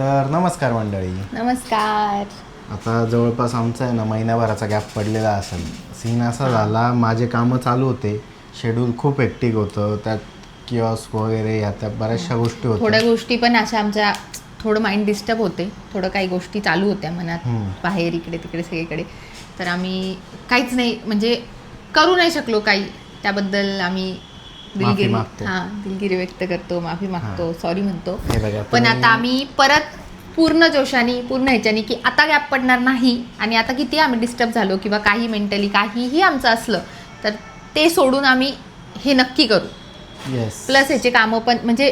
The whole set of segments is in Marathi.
तर नमस्कार मंडळी. नमस्कार. आता जवळपास आमचा आहे ना महिनाभराचा गॅप पडलेला असेल. सीन असा झाला, माझे कामं चालू होते, शेड्यूल खूप हेक्टिक होतं, त्यात किऑस्क वगैरे या त्या बऱ्याचशा गोष्टी होत्या. थोड्या गोष्टी पण अशा आमच्या थोडं माइंड डिस्टर्ब होते, थोडं काही गोष्टी चालू होत्या मनात बाहेर इकडे तिकडे सगळीकडे. तर आम्ही काहीच नाही म्हणजे करू नाही शकलो काही. त्याबद्दल आम्ही दिलगिरी व्यक्त करतो, माफी मागतो, सॉरी म्हणतो. पण आता आम्ही परत पूर्ण जोशाने पूर्ण ह्याच्याने की आता गॅप पडणार नाही. आणि आता किती आम्ही डिस्टर्ब झालो किंवा काही मेंटली काहीही आमचं असलं तर ते सोडून आम्ही हे नक्की करू. प्लस ह्याचे कामं पण म्हणजे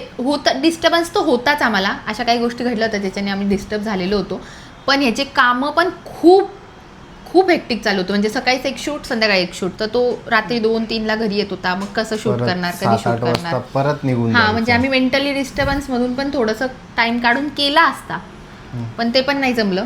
डिस्टर्बन्स तर होताच आम्हाला. अशा काही गोष्टी घडल्या होत्या ज्याच्याने आम्ही डिस्टर्ब झालेलो होतो. पण ह्याचे कामं पण खूप खूप हेक्टिक चालू होतं. म्हणजे सकाळीच एक शूट, संध्याकाळी एक शूट, तर तो रात्री 2-3ला घरी येत होता. मग कसं शूट करणार, कधी शूट करणार, परत निघून म्हणजे आम्ही मेंटली डिस्टर्बन्स मधून पण थोडंसं टाइम काढून केला असता, पण ते पण नाही जमलं.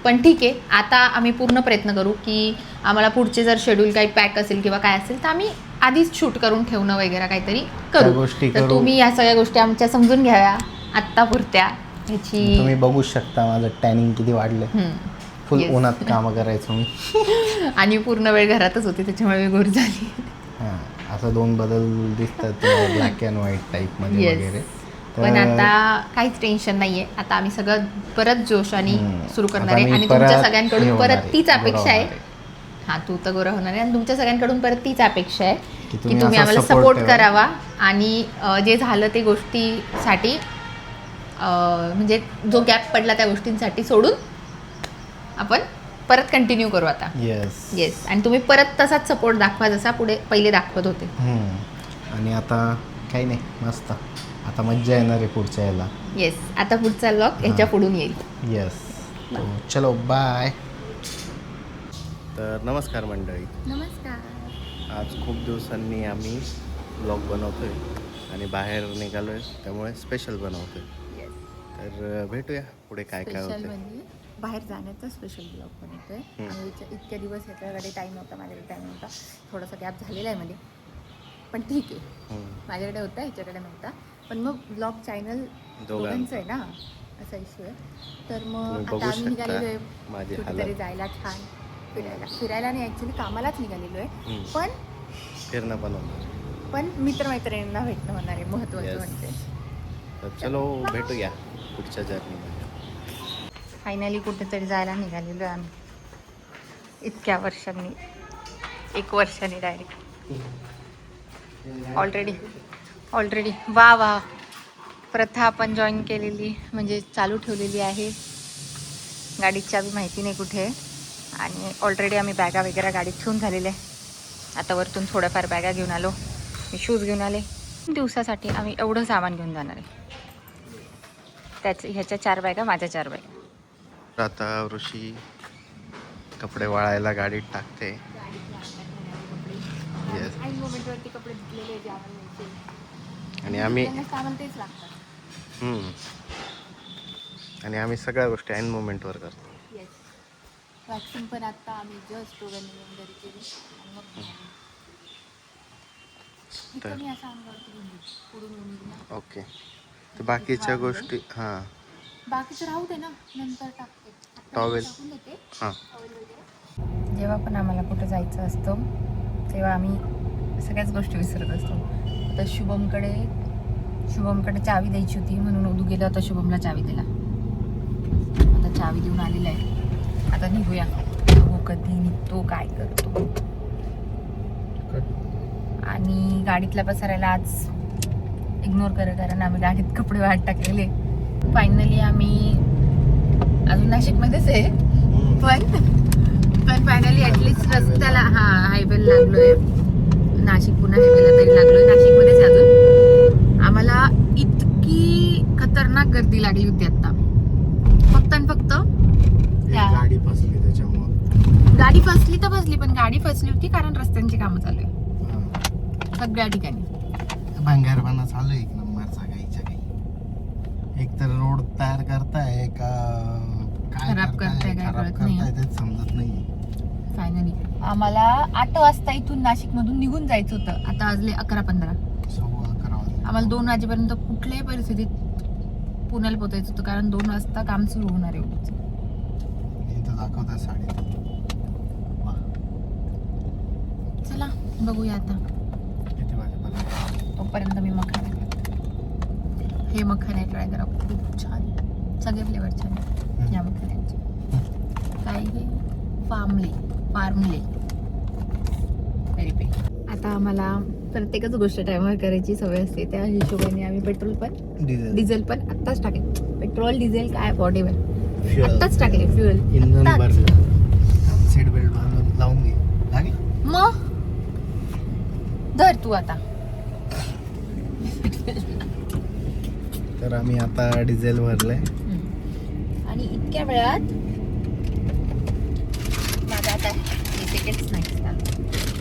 पण ठीक आहे, आता आम्ही पूर्ण प्रयत्न करू की आम्हाला पुढचे जर शेड्यूल काही पॅक असेल किंवा काय असेल तर आम्ही आधीच शूट करून ठेवणं वगैरे काहीतरी करू. तर तुम्ही या सगळ्या गोष्टी आमच्या समजून घ्याव्या आत्ता पुरत्या. ह्याची तुम्ही बघू शकता माझं टॅनिंग किती वाढलं. फुल उन्हात कामं करायचो मी. आणि पूर्ण वेळ घरातच होती त्याच्यामुळे मी गोर झाली. असं दोन बदल दिसतात ब्लॅक अँड व्हाईट टाईप मध्ये वगैरे. पण आता काहीच टेन्शन नाहीये. आता आम्ही सगळं परत जोशाने सुरू करणार आहे. आणि तुमच्या सगळ्यांकडून परत तीच अपेक्षा आहे. तू तर गोरा होणार आहे. आणि तुमच्या सगळ्यांकडून परत तीच अपेक्षा आहे की तुम्ही आम्हाला सपोर्ट करावा. आणि जे झालं ते गोष्टीसाठी म्हणजे जो गॅप पडला त्या गोष्टींसाठी सोडून आपण परत कंटिन्यू करू आता. येस. आणि तुम्ही परत तसाच सपोर्ट दाखवा जसा पहिले दाखवत होते. आणि आता काही नाही, मस्त आता मज्जा येणार आहे पुढच्या याला. येस. आता पुढचा व्लॉग ह्याच्या पुढून येईल. येस. चलो बाय. तर नमस्कार मंडळी. नमस्कार. आज खूप दिवसांनी आम्ही व्लॉग बनवतोय आणि बाहेर निघालोय, त्यामुळे स्पेशल बनवतोय. तर भेटूया पुढे काय काय होतं. बाहेर जाण्याचा स्पेशल ब्लॉग बनवतोय. आणि इतके दिवस ह्याच्याकडे टाईम नव्हता, माझ्याकडे टाईम नव्हता. थोडासा गॅप झालेला आहे मध्ये, पण ठीक आहे. माझ्याकडे होता, ह्याच्याकडे नव्हता. पण मग ब्लॉग चॅनल दोघांचं आहे ना, असा इश्यू आहे. तर मग आता आम्ही निघालेलो आहे कुठेतरी जायला, छान फिरायला नाही, ॲक्च्युली कामालाच निघालेलो आहे. पण फिरणं पण होणार, पण मित्रमैत्रिणींना भेटणं होणार आहे महत्त्वाचं. म्हणजे तर चलो भेटूया पुढच्या जर्नीमध्ये. फायनली कुठेतरी जायला निघालेलो आहे आम्ही इतक्या वर्षांनी, 1 वर्षांनी डायरेक्ट. ऑलरेडी वा प्रथा आपण जॉईन केलेली, म्हणजे चालू ठेवलेली आहे. गाडीची चाबी माहिती नाही कुठे. आणि ऑलरेडी आम्ही बॅगा वगैरे गाडीत ठेवून झालेल्या आहे. आता वरतून थोड्याफार बॅगा घेऊन आलो, मी शूज घेऊन आले. दिवसासाठी आम्ही एवढं सामान घेऊन जाणार आहे. ह्याच्या 4 बॅगा, माझ्या 4 बॅगा. आता ऋषी कपडे वाळायला गाडीत टाकते. आणि आम्ही आणि आम्ही सगळ्या गोष्टी ऐन मोमेंटवर करतो. वॅक्सिंग पण आता आम्ही जस्ट घरी केली. ओके. तर बाकीच्या गोष्टी बाकीचं राहू दे ना, नंतर टाकते. टॉवेल. जेव्हा पण आम्हाला कुठं जायचं असतं तेव्हा आम्ही सगळ्याच गोष्टी विसरत असतो. आता शुभमकडे चावी द्यायची होती म्हणून उदू गेला होता, शुभमला चावी दिला. आता चावी देऊन आलेला आहे. आता निघूया. कधी निघतो, काय करतो. आणि गाडीतला पसारायला आज इग्नोर करा, कारण आम्ही गाडीत कपडे वाट टाकलेले. फायनली आम्ही अजून नाशिकमध्येच आहे, पण फायनली ॲटलिस्ट रस्त्याला हायवेला लागलोय. नाशिक पुणे हायवेला तरी लागलोय. नाशिकमध्येच अजून आम्हाला इतकी खतरनाक गर्दी लागली होती आता. फक्त आणि फक्त गाडी फसली त्याच्यामुळे. गाडी फसली तर फसली, पण गाडी फसली होती कारण रस्त्यांची कामं चालू आहे सगळ्या ठिकाणी. भंगारपणा चालू आहे एक नंबरचा. काहीच्या काही एक तर रोड तयार करताय का काय खराब करताय तेच समजत नाही. फायनली आम्हाला 8 वाजता इथून नाशिक मधून निघून जायचं होतं. आता वाजले 11:15. आम्हाला 2 वाजेपर्यंत कुठल्याही परिस्थितीत पुण्याला पोचायचं होतं कारण 2 वाजता काम सुरू होणार आहे उद्याचं. इथं दाखवतात 3:30. चला बघूया आता. किती वाजेपर्यंत? तोपर्यंत मी मखाने हे मखाने ट्राय करा, खूप छान, सगळे फ्लेवर छान आहेत या मखान्यांचे. काय हे फार्मले व्हेरी बिग. आता आम्हाला प्रत्येकच गोष्ट टायमावर करायची सवय असते, त्या हिशोबाने आम्ही पेट्रोल पण डिझेल पण आत्ताच टाकेल. पेट्रोल डिझेल काय वॉटेवर आत्ताच टाकले. फ्युएल इंधन भरलं, सीट बेल्ट बांधून लावून घे लागेल. मग धर तू आता. तर आम्ही आता डिझेल भरलंय आणि इतक्या वेळात माझा आता हे सेकंड स्नॅक्स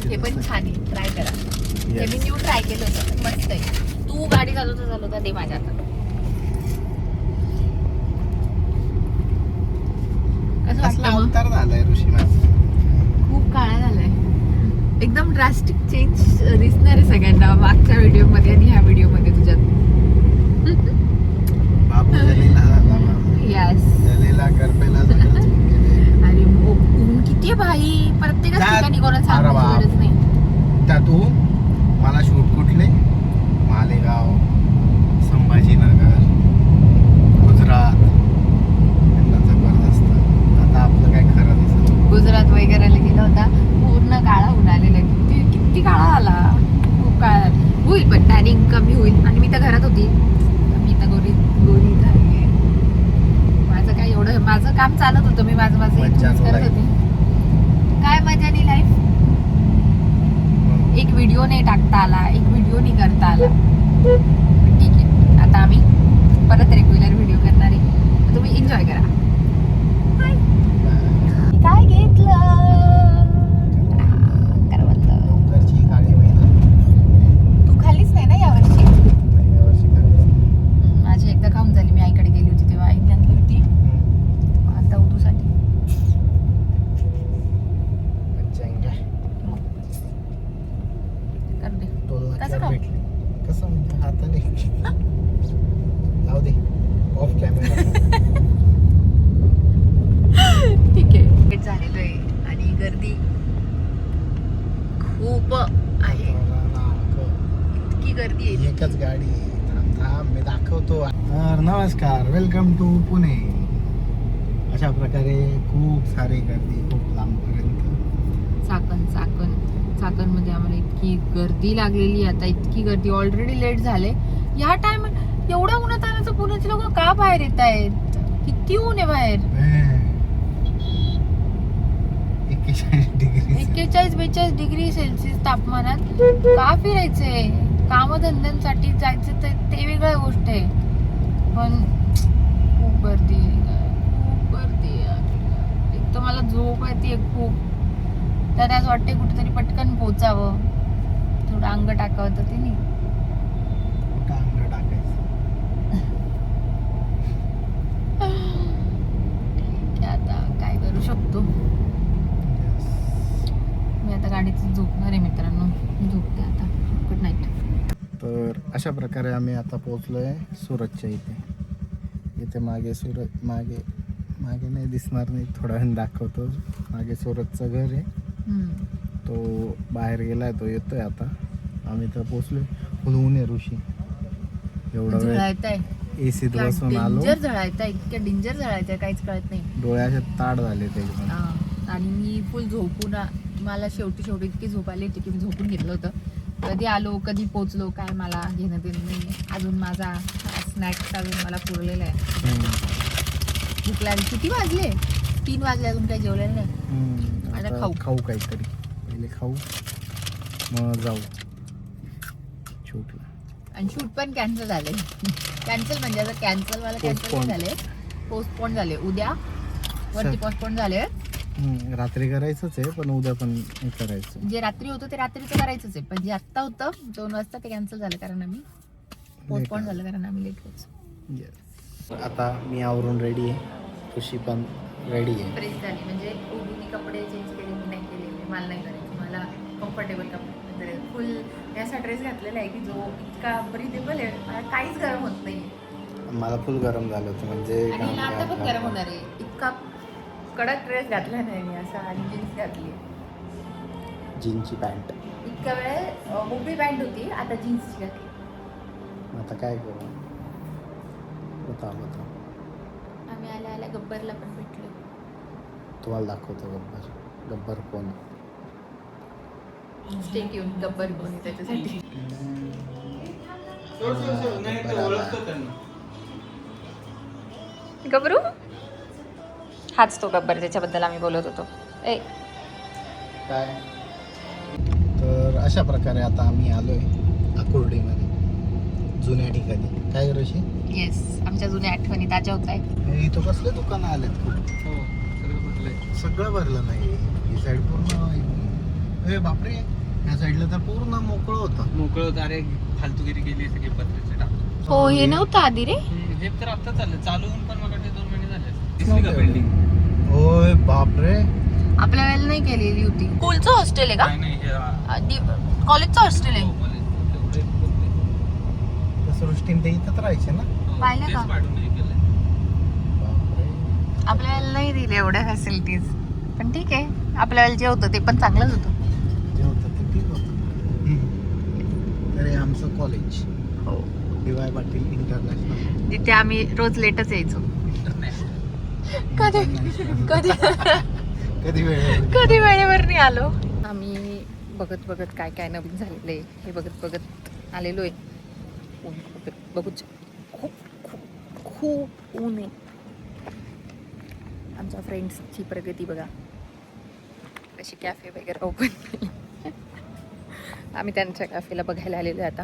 हे पण छान आहे, ट्राय करा. हे मी न्यू ट्राय केलं होतं, मस्त आहे. तू गाडी चालवता दे माझ्या आता. कसं कसला वाटतं मग? अवतार झालाय ऋषी माझा. खूप काळा झालाय, एकदम ड्रास्टिक चेंज दिसणार आहे सगळ्यांना मागच्या व्हिडिओ मध्ये आणि ह्या व्हिडिओ मध्ये तुझ्यात. बाबू जलीला झाला ना. यस. जलीला करपेला सगळंच केलंय. अरे ऊन किती आहे भाई, प्रत्येकच ठिकाणी कोणाला सांगायची गरज नाही. त्यातून मला शूट कुठले मालेगाव, संभाजीनगर, गुजरात यांना जबरदस्त. आता आपलं काय खरं दिसत. गुजरात वगैरेला गेला होता, पूर्ण काळा होऊन आलेला. किती काळा आला, खूप काळा होईल, पण टॅनिंग कमी होईल. आणि मी तर घरात होती, मी तर गोरी झाली. माझं काय एवढं, माझं काम चालत होतं, मी माझं मज्जा करत नाही. होते. काय मजानी लाईफ. एक व्हिडिओ नाही टाकता आला, एक व्हिडिओ नाही करता आला. ठीक आहे, आता आम्ही परत रेग्युलर व्हिडिओ करणार आहे, तर तुम्ही एन्जॉय करा. काय घेतलं करवंद. डोंगरची काळी मैना तू खाल्लीच नाही ना यावर्षी? यावर्षी खाल्ली. माझी एकदा खाऊन झाली, मी आईकडे गेली होती तेव्हा आईने आणली होती. आता उदूसाठी मज्जा आहे. कर दे. टोल कसं नाक्यावर खाऊ? भेटली. कसं म्हणजे हाताने जाऊ दे, ऑफ कॅमेरा. ठीक आहे. लेट झालेलं आहे आणि गर्दी खूप आहे, इतकी गर्दी आहे. एकच गाडी आहे. थांब थांब मी दाखवतो. तर नमस्कार, वेलकम टू पुणे. अशा प्रकारे खूप सारी गर्दी, खूप लांबपर्यंत. चाकण मध्ये आम्हाला इतकी गर्दी लागलेली आहे. आता इतकी गर्दी, ऑलरेडी लेट झाले. या टाइम एवढ्या उन्हात आलं तर पुण्याचे लोक का बाहेर येत आहेत? किती ऊन आहे बाहेर. 41-42 डिग्री सेल्सिअस तापमानात का फिरायचंय? कामधंद्यांसाठी जायचं तर ते वेगळी गोष्ट आहे, पण खूप गर्दी आहे. एक तर मला झोप येते खूप, तर आज वाटते कुठेतरी पटकन पोचावं, थोडं अंग टाकावं, तर ते नाही. कुठं अंग टाकायचं. ठीक आहे, आता काय करू शकतो. मी आता गाडीत झोपणार आहे मित्रांनो, झोपते आता. Good night. तर अशा प्रकारे आम्ही आता पोहोचलोय सुरतच्या इथे. इथे मागे नाही दिसणार नाही, थोडा वेळ दाखवतो. मागे सुरतचं घर आहे, तो बाहेर गेलाय, तो येतोय आता. आम्ही तर पोहोचलोय. फुल ऊन आहे ऋषी, एवढा वेळ झळायताय, एसीत बसून आलो. डेंजर झळायताय, इतक्या डेंजर झळायताय, काहीच कळत नाही. डोळ्याचे ताड झाले ते एकदम. आणि मी फुल झोपून, मला शेवटी इतकी झोप आली होती की मी झोपून घेतलं होतं. कधी आलो कधी पोचलो काय मला घेणं देणं नाही. अजून माझा स्नॅक्स अजून मला पुरलेला आहे. भूक लागली. किती वाजले? 3 वाजले, अजून काही जेवलेलं नाही. आता खाऊ काहीतरी, पहिले खाऊ मग जाऊ शूटला. आणि शूट पण कॅन्सल झाले. कॅन्सल म्हणजे आता कॅन्सल Postpone. झाले, पोस्टपोन झाले. उद्या वरती पोस्टपोन झाले. रात्री करायचंच आहे, पण उद्या पण करायचं. जे रात्री होतं ते रात्रीचं करायचंच आहे, पण जे आत्ता होतं 2 वाजता ते कॅन्सल झालं, कारण आम्ही पोस्टपोन झालं, कारण आम्ही लेट होतो. येस. आता मी आवरून रेडी आहे, ऋषी पण रेडी आहे. फ्रेश झाली म्हणजे उडूनी कपडे चेंज केले की नाही केले, मला नाही करायचं. मला कम्फर्टेबल कपडे, फुल असा ड्रेस घातलेला आहे की जो इतका ब्रिथेबल आहे, मला काहीच गरम होत नाही. मला फुल गरम झालं होतं म्हणजे आणि आता पण गरम होणार आहे. इतका कडक ड्रेस घातला नाही मी असा आणि जीन्स घातली. जीन्सची पॅन्ट. इतका वेळ मोकळी पॅन्ट होती, आता जीन्सची घातली. आता काय करू? बता. आम्ही आल्या गब्बरला पण भेटलो. तुम्हाला दाखवतो गब्बर कोण. स्टेक येऊन गब्बर कोण त्याच्यासाठी. गब्बरू हाच तो गब्बर ज्याच्याबद्दल आम्ही बोलत होतो. ए काय तर अशा प्रकारे आता आम्ही आलोय आकुर्डीमध्ये, जुन्या ठिकाणी. काय ऋषी? येस, आमच्या जुन्या आठवणी ताज्या होत आहेत. इथं कसले दुकानं आलेत खूप. सगळं भरलं नाही. ही साईड पूर्ण बापरे, या साईडला तर पूर्ण मोकळं होतं. अरे फालतूगिरी केली सगळी पत्र्याचे टाकून. हो, हे नव्हतं आधी रे. हे तर आता चाललं, चालू होऊन पण मला 2 महिने झाले. दिसली का बिल्डिंग? होय बापरे, आपल्या वेळेला नाही केलेली होती. स्कूलचं हॉस्टेल आहे का? नाही कॉलेजचं हॉस्टेल आहे. सृष्टीन ते इथंच राहायचे ना. पाहिलं का? बापरे. आपल्या वेळेला नाही दिले एवढ्या फॅसिलिटीज, पण ठीक आहे. आपल्या वेळेला जे होतं ते पण चांगलंच होतं. जे होतं ते ठीक होतं. तर आमचं कॉलेज हो, DY पाटील इंटरनॅशनल. तिथे आम्ही रोज लेटच यायचो. कधी कधी वेळेवर नाही आलो. आम्ही बघत काय काय नवीन झालेलं आहे हे बघत आलेलो आहे. ऊन खूप खूप ऊन आहे. आमच्या फ्रेंड्सची प्रगती बघा, कशी कॅफे वगैरे ओपन केली. आम्ही त्यांच्या कॅफेला बघायला आलेलो आहे आता.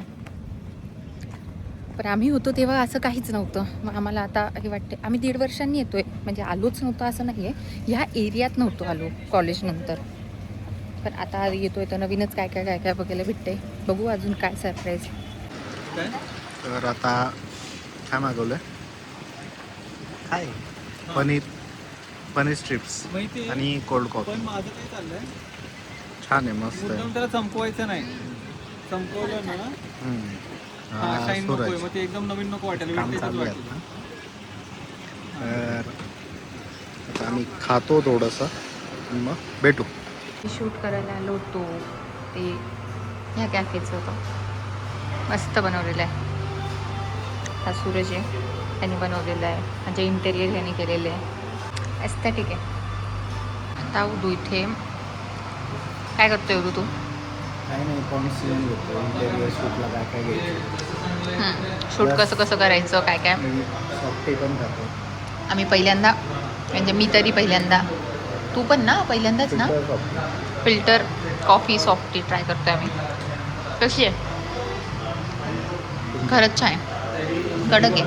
पण आम्ही होतो तेव्हा असं काहीच नव्हतं. मग आम्हाला आता हे वाटते आम्ही 1.5 वर्षांनी येतोय, म्हणजे आलोच नव्हतं असं नाही आहे. ह्या एरियात नव्हतो आलो कॉलेजनंतर, पण आता येतोय तर नवीनच काय काय बघायला भेटतंय. बघू अजून काय सरप्राईज. तर आता काय मागवलं? काय? पनीर स्ट्रिप्स आणि कोल्ड कॉफी. पण माझं काय चाललंय, छान आहे, मस्त आहे. मुद्दाम त्याला चमकवायचं नाही. चमकवलं ना शाईन नकोय, मग ते एकदम नवीन नको वाटेल. काम vintage चालू आहे वाटेल. आता. तर आता आम्ही खातो थोडंसं, मग भेटू. शूट करायला आलो होतो ते ह्या कॅफेचं होतं. मस्त बनवलेलं आहे. हा सूरज आहे, त्यांनी बनवलेला आहे. म्हणजे इंटेरियर ह्याने केलेलं आहे. एस्थेटिक आहे. आता उदू इथे काय करतोय उदू तू? काही नाही, कॉन्सिजन घेतो इंटेरियर शूटला काय काय घ्यायचं. शूट कसं करायचं काय काय. सॉफ्टी पण खातो. आम्ही पहिल्यांदा, म्हणजे मी तरी पहिल्यांदा, तू पण ना पहिल्यांदाच ना, फिल्टर कॉफी सॉफ्टी ट्राय करतोय आम्ही. कशी आहे? खरंच छान आहे, कडक आहे.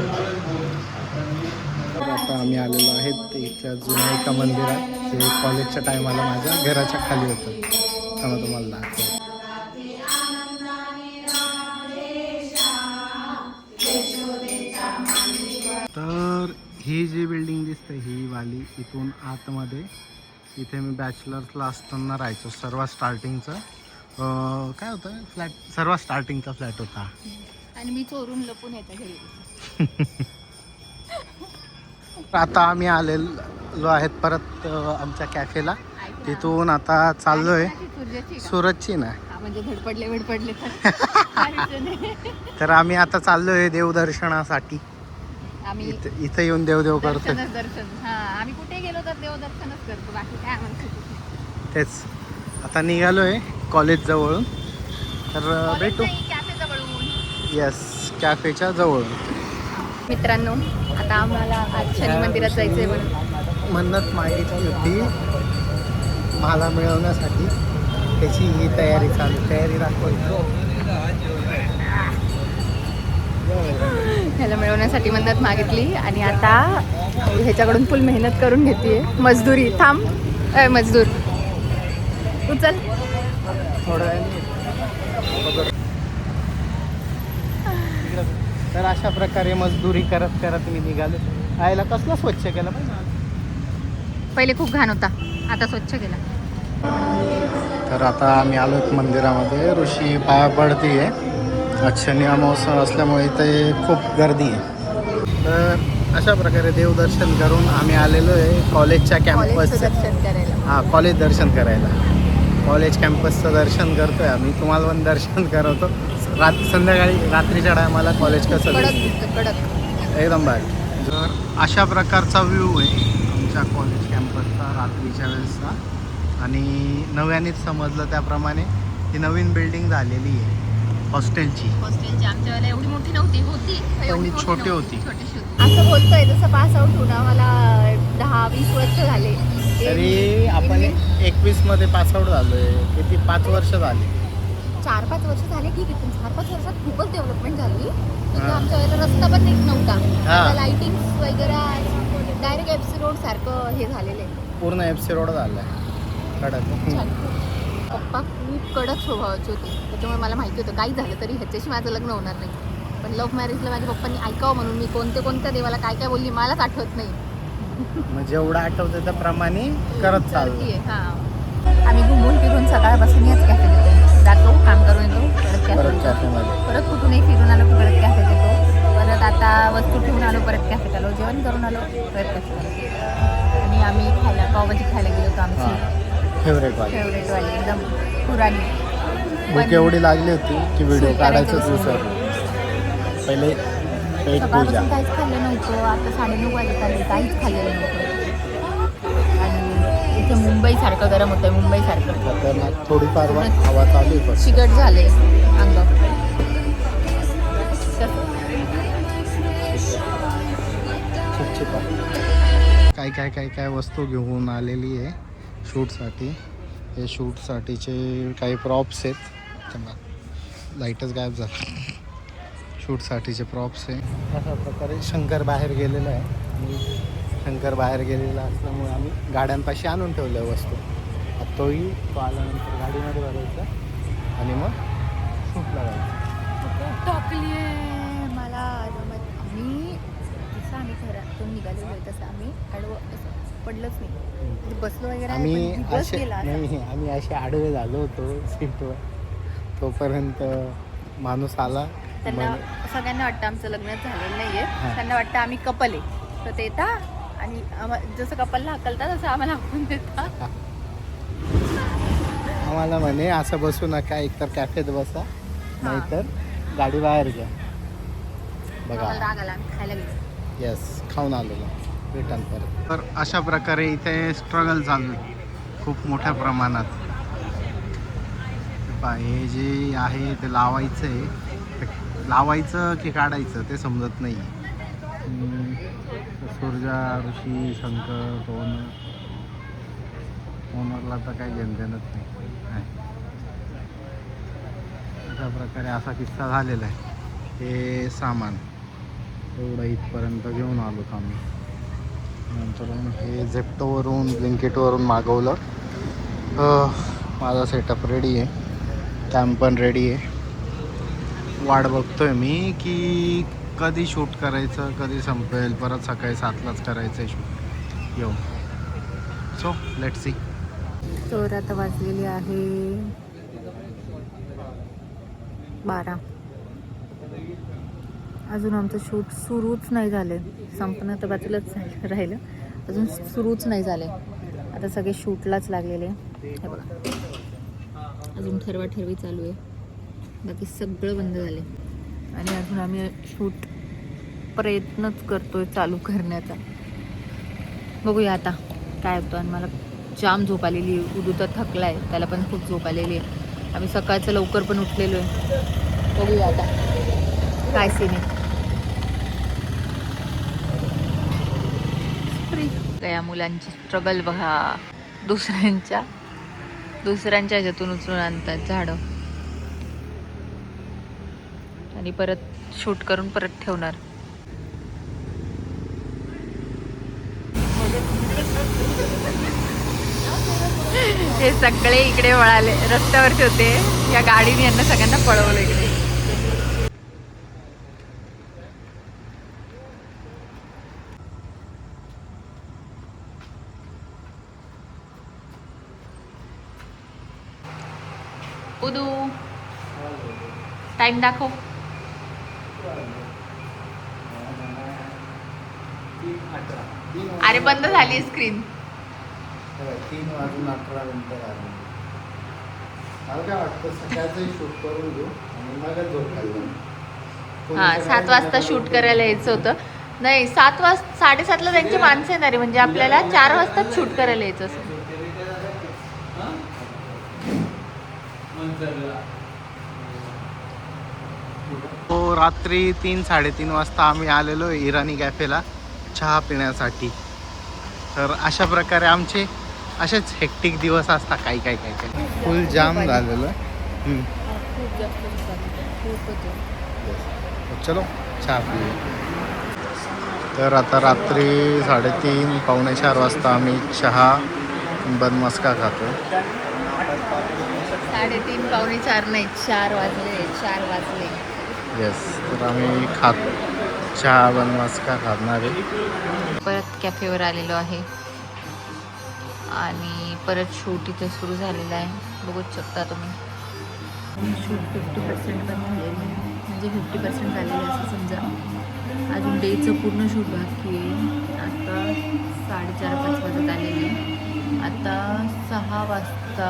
तर आता आम्ही आलेलो आहेत इथल्या जुन्या एका मंदिरात, जे कॉलेजच्या टायमाला माझ्या घराच्या खाली होतं. त्यामुळे तुम्हाला दाखवतो. तर ही जी बिल्डिंग दिसते ही वाली, इथून आतमध्ये, इथे मी बॅचलर्सला असताना राहायचो. सर्वात स्टार्टिंगचं काय होतं फ्लॅट, सर्वात स्टार्टिंगचा फ्लॅट होता. आणि मी चोरून लपून येते घरी. आता आम्ही आलेलो आहेत परत आमच्या कॅफेला. तिथून आता चाललोय सुरतची ना, म्हणजे धडपडले तर आम्ही आता चाललोय देवदर्शनासाठी. आम्ही इथे येऊन देवदेव करतोय. दर्शन. हा, आम्ही कुठे गेलो तर देवदर्शनच करतो, बाकी काय आम्हाला. तेच आता निघालोय कॉलेज जवळून, तर भेटू. कॅफे जवळून. येस, कॅफेच्या जवळ. मित्रांनो, आता आम्हाला आज शनी मंदिरात जायचंय म्हणून मन्नत मागितली होती मला मिळवण्यासाठी, त्याची ही तयारी चालू. तयारी दाखवायची. ह्याला मिळवण्यासाठी मन्नत मागितली आणि आता ह्याच्याकडून फुल मेहनत करून घेते. मजदुरी. थांब मजदूर उचल. थोडं. तर अशा प्रकारे मजदुरी करत करत मी निघालो. आयला कसलं स्वच्छ केलं पाहिजे. पहिले खूप घाण होता, आता स्वच्छ केला. तर आता आम्ही आलो मंदिरामध्ये. ऋषी पाया पडते आहे. आज शनी अमावस्या असल्यामुळे इथे खूप गर्दी आहे. तर अशा प्रकारे देवदर्शन करून आम्ही आलेलो आहे कॉलेजच्या कॅम्पसचं. दर्शन करायला. हां, कॉलेज दर्शन करायला. कॉलेज कॅम्पसचं दर्शन करतोय आम्ही. तुम्हाला पण दर्शन करवतो. संध्याकाळी रात्रीच्या टायमाला कॉलेज कसं दिसतं. कडक. एकदम भारी. तर अशा प्रकारचा व्ह्यू आहे आमच्या कॉलेज कॅम्पसचा रात्रीच्या वेळेसचा. आणि नव्यानेच समजलं त्याप्रमाणे ही नवीन बिल्डिंग झालेली आहे हॉस्टेलची. आमच्या वेळेला एवढी मोठी नव्हती, होती पण छोटी होती. छोटीशी होती. असं बोलतोय जसं पास आउट होऊन आम्हाला 10-20 वर्ष झाले. तरी आपण 21मध्ये पासआउट झालोय. किती 5 वर्ष झाली. 4-5 वर्ष झाले ठीक आहे, पण 4-5 वर्षात खूपच डेव्हलपमेंट झाली. हा. आमच्या वेळेला रस्ता पण नीट नव्हता. हा. लाइटिंग वगैरे डायरेक्ट FC रोड सारखं हे झालेलं आहे. पूर्ण FC रोड झालाय कडक. पप्पा खूप कडक स्वभावाचे होते, त्याच्यामुळे मला माहिती होतं काही झालं तरी ह्याच्याशी माझं लग्न होणार नाही. पण लव्ह मॅरेजला माझ्या पप्पांनी ऐकावं म्हणून मी कोणत्या देवाला काय काय बोलली मलाच आठवत नाही. मग जेवढं आठवतं त्याप्रमाणे करत चालू. हां, आम्ही घुमून फिरून सकाळपासून याच कॅफेत जातो, काम करून येतो, परत कॅफेमध्ये परत कुठूनही फिरून आलो की परत कॅफेत येतो. परत आता वस्तू ठेवून आलो, परत कॅफेत आलो, जेवण करून आलो, परत कॅफेत आलो. आणि आम्ही पावभाजी खायला गेलो होतो. आमची फेवरेटवाली एकदम पुराणी. भूक एवढी लागली होती की व्हिडिओ काढायचंच विसरलो. पहिले पेट पूजा. सकाळपासून काहीच खाल्लं नव्हतं. आता 9:30 वाजत आले, काहीच खाल्लेलं नव्हतं. आणि इथे मुंबईसारखं गरम होतं, मुंबईसारखं. आता थोडीफार हवा चालू आहे. चिकट झाले अंग. काय वस्तू घेऊन आलेली आहे शूटसाठी. हे शूटसाठीचे काही प्रॉप्स आहेत. लाईटच गायब झाला. शूटसाठीचे प्रॉप्स आहे. अशा प्रकारे शंकर बाहेर गेलेला आहे. आणि शंकर बाहेर गेलेला असल्यामुळे आम्ही गाड्यांपाशी आणून ठेवल्या वस्तू. तो आल्यानंतर गाडीमध्ये भरायचा आणि मग शूटला जायचं. टाकली आहे मला. मी जसं आम्ही घरातून निघालेलो आहे तसं आम्ही पडलंच नाही, बसलो वगैरे. आम्ही असे आडवे झालो होतो सीटवर. तोपर्यंत माणूस आला. त्यांना सगळ्यांना वाटतं आमचं लग्नच झालेलं नाहीये. त्यांना वाटतं आम्ही कपल आहे, तर ते येतात आणि जसं कपलला हकलतात तसं आम्हाला हाकून देतात. आम्हाला म्हणे असं बसू नका, एकतर कॅफेत बसा नाहीतर गाडी बाहेर घ्या. बघा राग आला, आम्ही खायला गेलो. येस, खाऊन आलेलो रिटर्न परत. तर अशा प्रकारे इथे स्ट्रगल चालू आहे खूप मोठ्या प्रमाणात. हे जे आहे ते लावायचं आहे. लावायचं की काढायचं ते समजत नाही. सूर्या, ऋषी, शंकर, ओनरला तर काही घेणदेणच नाही. अशा प्रकारे असा किस्सा झालेला आहे. हे सामान एवढं इथपर्यंत घेऊन आलो आम्ही. नंतर हे झेप्टोवरून ब्लिंकिटवरून मागवलं. माझा सेटअप रेडी आहे, कॅम्प पण रेडी आहे. वाट बघतोय मी की कधी शूट करायचं, कधी संपेल. परत सकाळी 7लाच करायचं आहे शूट येऊन. So let's see. तर आता वाजलेली आहे 12. अजून आमचं शूट सुरूच नाही झालं. संपणं तर बाजूलाच राहिलं, अजून सुरूच नाही झाले. आता सगळे शूटलाच लागलेले. हे बघा, अजून ठरवाठरवी चालू आहे, बाकी सगळं बंद झाले. आणि अजून आम्ही शूट प्रयत्नच करतोय चालू करण्याचा. बघूया आता काय होतं. आणि मला जाम झोप आलेली आहे. उदू तर थकला आहे, त्याला पण खूप झोप आलेली आहे. आम्ही सकाळचं लवकर पण उठलेलो आहे. बघूया आता काय सीन आहे. या मुलांची स्ट्रगल बघा. दुसऱ्यांच्या ह्याच्यातून उचलून आणतात झाडं आणि परत शूट करून परत ठेवणार. हे सगळे इकडे वळाले, रस्त्यावरचे होते. या गाडीने यांना सगळ्यांना पळवलं इकडे. उदू टाइम दाखव. अरे बंद झाली स्क्रीन. 3:18 झाले. मला काय वाटतं सकाळचं शूट करून घेऊ आणि मगच झोप घालू. हा 7 वाजता शूट करायला यायचं होतं. नाही 7:30ला त्यांची माणसं येणार आहे, म्हणजे आपल्याला 4 वाजताच शूट करायला यायचं असं. तो रात्री 3-3:30 वाजता आम्ही आलेलो इराणी कॅफेला चहा पिण्यासाठी. तर अशा प्रकारे आमचे असेच हेक्टिक दिवस असतात. काही काही काही काही फुल जाम झालेलं. चलो चहा पिऊ. तर आता रात्री 3:30-4 वाजता आम्ही चहा बनमस्का खातो. 3:30-4 नाही 4 वाजले. येस, तर आम्ही चहा बनमस्का खाणार आहे. परत कॅफेवर आलेलो आहे आणि परत शूट इथे सुरू झालेला आहे. बघूच शकता तुम्ही. शूट 50% पण झालेलं आहे, म्हणजे 50% झालेलं आहे असं समजा. अजून डेचं पूर्ण शूट बाकी आहे. आता 4:30-5 वाजत आलेले. आता 6 वाजता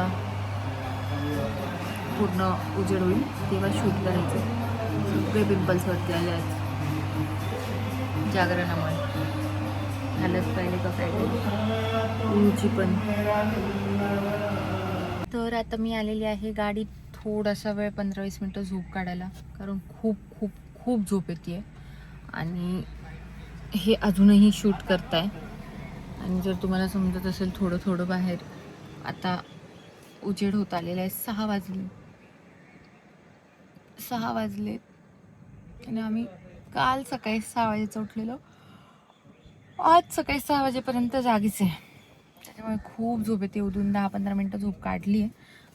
पूर्ण उजेड होईल तेव्हा शूट करायचं. सगळे पिंपल्सवरती आले आहेत जागरणामुळे. हालत पाहिजे का काय उंची पण. तर आता मी आलेली आहे गाडीत. थोडासा वेळ 15-20 मिनटं झोप काढायला, कारण खूप खूप खूप झोप येते आणि हे अजूनही शूट करताय. आणि जर तुम्हाला समजत असेल थोडं थोडं बाहेर आता उजेड होत आलेला आहे. 6 वाजले आणि आम्ही काल सकाळी 6 वाजेचं उठलेलो. आज सकाळी 6 वाजेपर्यंत जागीच आहे. त्याच्यामुळे खूप झोप येते. उधून 10-15 मिनटं झोप काढली आहे.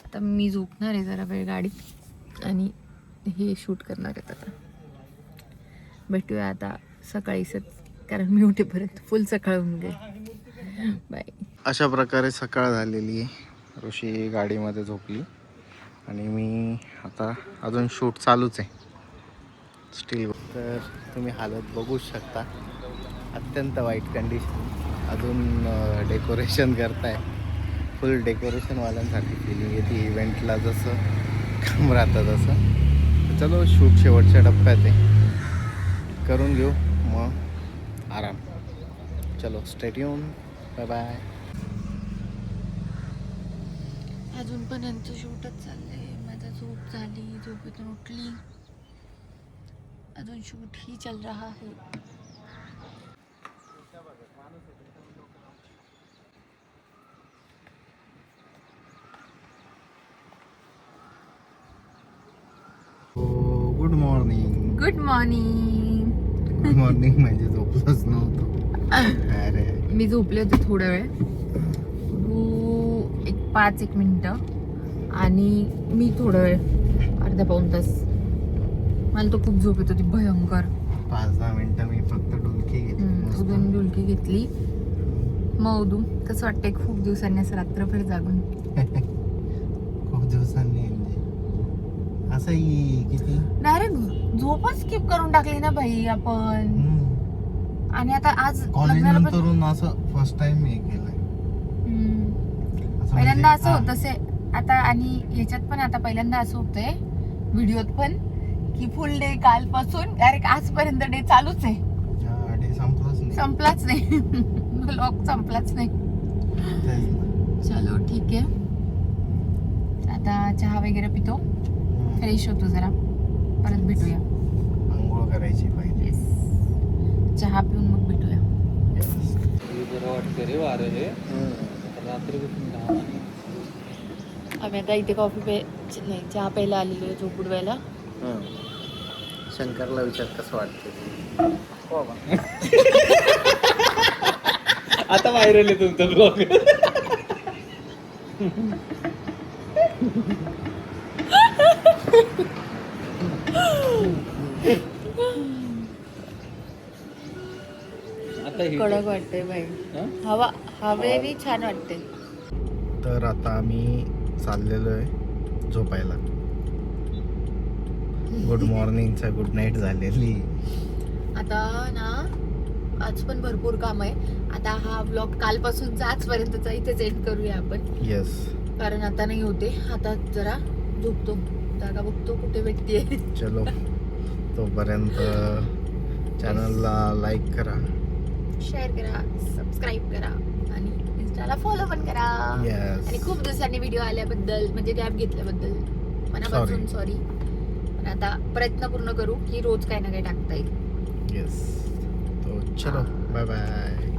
आता मी झोपणार आहे जरा वेळ गाडीत आणि हे शूट करणार आहेत. आता भेटूया आता सकाळीच, कारण मी उठेपर्यंत फुल सकाळ होऊन गेली. बाय. अशा प्रकारे सकाळ झालेली आहे. ऋषी गाडीमध्ये झोपली आणि मी आता अजून शूट चालूच आहे स्टील. तर तुम्ही हालत बघू शकता, अत्यंत वाईट कंडिशन. अजून डेकोरेशन करताय. फुल डेकोरेशनवाल्यांसाठी फिलिंग येते इव्हेंटला जसं काम राहतं तसं. चलो शूट शेवटच्या टप्प्यात आहे, करून घेऊ मग आराम. चलो स्टे ट्यून. Bye bye. अजून पण यांचं शूटच चाललंय. माझा झोप झाली, झोपेतून उठली, अजून शूट ही चल रहा है. Good morning. Good morning. Good morning म्हणजे झोपलंच नव्हतं. अरे मी झोपले होते थोडा वेळ, 5-1 मिनिटं, आणि मी थोडा वेळ अर्धा-पाऊण तास. मला तो खूप झोप येत होती भयंकर. 5-10 मिनिटं मी फक्त डुलकी घेतली. उदून डुलकी घेतली. मग उदू कसं वाटतंय खूप दिवसांनी असं रात्रभर जागून. खूप दिवसांनी असंही किती डायरेक्ट झोपच स्किप करून टाकली ना भाई आपण. आणि आता आज कॉलेज लग्नाला पण नंतरून असं फर्स्ट टाइम मी केलंय. पहिल्यांदा असं होतं से आता, आणि ह्याच्यात पण आता पहिल्यांदा असं होतंय व्हिडिओत पण, की फुल डे कालपासून डायरेक्ट आजपर्यंत डे चालूच आहे. डे संपलाच नाही. ब्लॉग संपलाच नाही. चलो ठीक आहे. आता चहा वगैरे पितो, फ्रेश होतो जरा, परत भेटूया. आंघोळ करायची पाहिजे. चहा पिऊन मग भेटूया. वाटते रे वारं हे रात्री. आम्ही आता इथे नाही चहा प्यायला आलेलो आहे झोप उडवायला. शंकरला विचार कसं वाटतं. आता व्हायरल आहे तुमचा ब्लॉग. कडक वाटते भाई. हवेनी छान वाटते. तर आता आम्ही चाललेलो आहे झोपायला. गुड मॉर्निंगचा गुड नाईट झालेली. आता ना आज पण भरपूर काम आहे. आता हा व्लॉग कालपासूनचा आजपर्यंतचा इथेच एंड करूया आपण, येस. कारण आता नाही होते. आता जरा झोपतो, जागा बघतो कुठे भेटते. चलो तोपर्यंत चॅनलला लाईक करा, शेअर करा, सबस्क्राईब करा आणि इंस्टाला फॉलो पण करा. येस. आणि खूप दिवसांनी व्हिडिओ आल्याबद्दल, म्हणजे गॅप घेतल्याबद्दल मनापासून सॉरी. पण आता प्रयत्न पूर्ण करू की रोज काही ना काही टाकता येईल. येस. तो चलो बाय बाय.